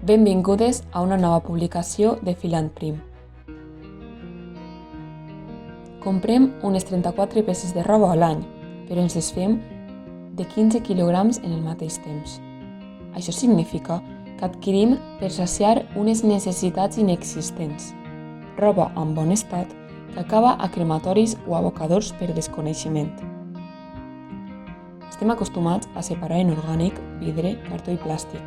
Benvingudes a una nova publicació de Filant Prim. Comprem unes 34 peces de roba a l'any, però ens desfem de 15 quilograms en el mateix temps. Això significa que adquirim per saciar unes necessitats inexistents. Roba en bon estat que acaba a crematoris o abocadors per desconeixement. Estem acostumats a separar en orgànic, vidre, cartó i plàstic.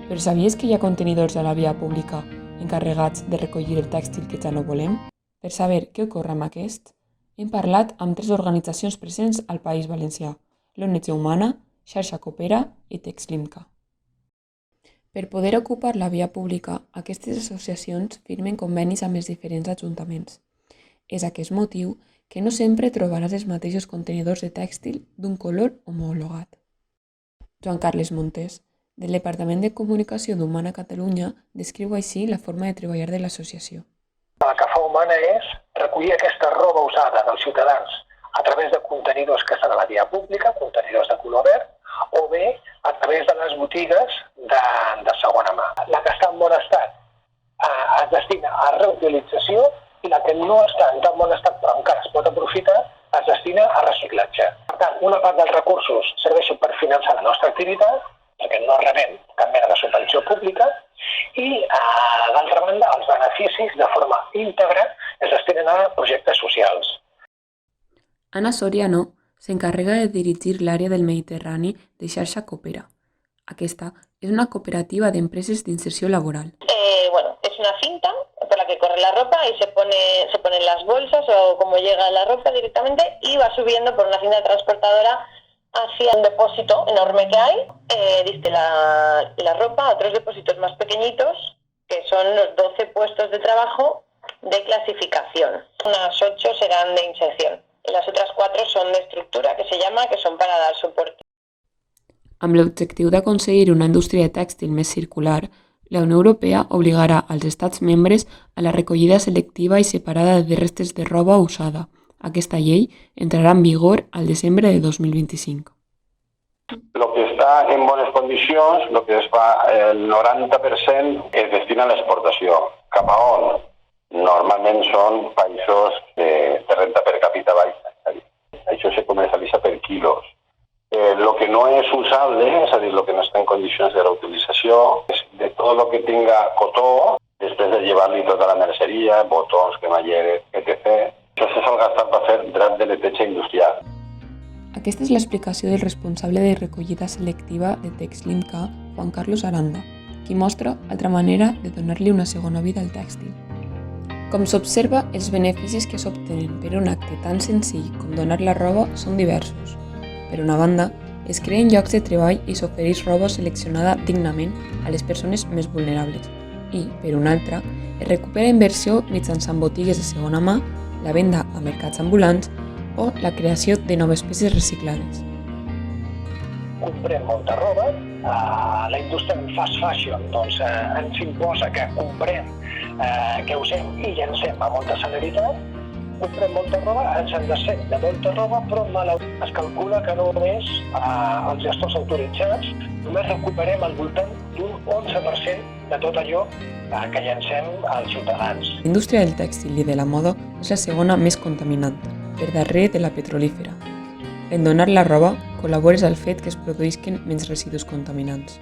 Però sabies que hi ha contenidors a la via pública encarregats de recollir el tèxtil que ja no volem? Per saber què ocorre amb aquest, hem parlat amb 3 organitzacions presents al País Valencià: l'ONG Humana, Xarxa Coopera i Texlimca. Per poder ocupar la via pública, aquestes associacions firmen convenis amb els diferents ajuntaments. És aquest motiu que no sempre trobaràs els mateixos contenidors de tèxtil d'un color homologat. Joan Carles Montés, del Departament de Comunicació d'Humana Catalunya, descriu així la forma de treballar de l'associació. El que fa Humana és recollir aquesta roba usada dels ciutadans a través de contenidors que estan a la via pública, contenidors de color verd, o bé a través de les botigues de segona mà. La que està en bon estat es destina a reutilització i la que no està en tan bon estat però encara es pot aprofitar es destina a reciclatge. Per tant, una part dels recursos serveixen per finançar la nostra activitat, perquè no rebem cap mena de subvenció pública, i, d'altra banda, els beneficis de forma íntegra es destinen a projectes socials. Anna Soriano s'encarrega de dirigir l'àrea del Mediterrani de Xarxa Coopera. Aquesta és una cooperativa d'empreses d'inserció laboral. Es una cinta por la que corre la ropa y se ponen las bolsas o como llega la ropa directamente y va subiendo por una cinta transportadora hacia un depósito enorme que hay, diste la ropa a otros depósitos más pequeñitos, que son los 12 puestos de trabajo de clasificación. Unas 8 serán de inserción. Las otras 4 son de estructura, que se llama, que son para dar soporte. Amb l'objectiu d'aconseguir una indústria tèxtil més circular, la Unió Europea obligarà als Estats membres a la recollida selectiva i separada de restes de roba usada. Aquesta llei entrarà en vigor al desembre de 2025. Lo que està en bones condicions, el que es fa, el 90% es destina a l'exportació. Cap a on? Normalment són països de renta per càpita baixa. Això se comercialitza per quilos. Lo que no és usable, és a dir, lo que no està en condicions de reutilització, és de tot lo que tinga cotó, després de llevar-li tota la merceria, botons, cremalleres, etc. Això se sol gastar per fer drap de neteja industrial. Aquesta és l'explicació del responsable de recollida selectiva de Texlimca, Juan Carlos Aranda, qui mostra altra manera de donar-li una segona vida al tèxtil. Com s'observa, els beneficis que s'obtenen per un acte tan senzill com donar la roba són diversos. Per una banda, es creen llocs de treball i s'ofereix roba seleccionada dignament a les persones més vulnerables i, per una altra, es recupera inversió mitjançant botigues de segona mà, la venda a mercats ambulants o la creació de noves peces reciclades. Comprem molta roba, la indústria del fast fashion ens imposa que comprem, que usem i llancem a molta celeritat. Comprem molta roba, ens en desfem de molta roba, però es calcula que només els gestors autoritzats només recuperem al voltant d'un 11% de tot allò que llancem als ciutadans. La indústria del tèxtil i de la moda és la segona més contaminant, per darrere de la petrolífera. En donar la roba, col·labores al fet que es produïsquen menys residus contaminants.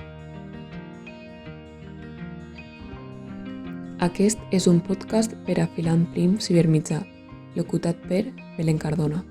Aquest és un podcast per a Filant Prim Cibermitjà, locutat per Belén Cardona.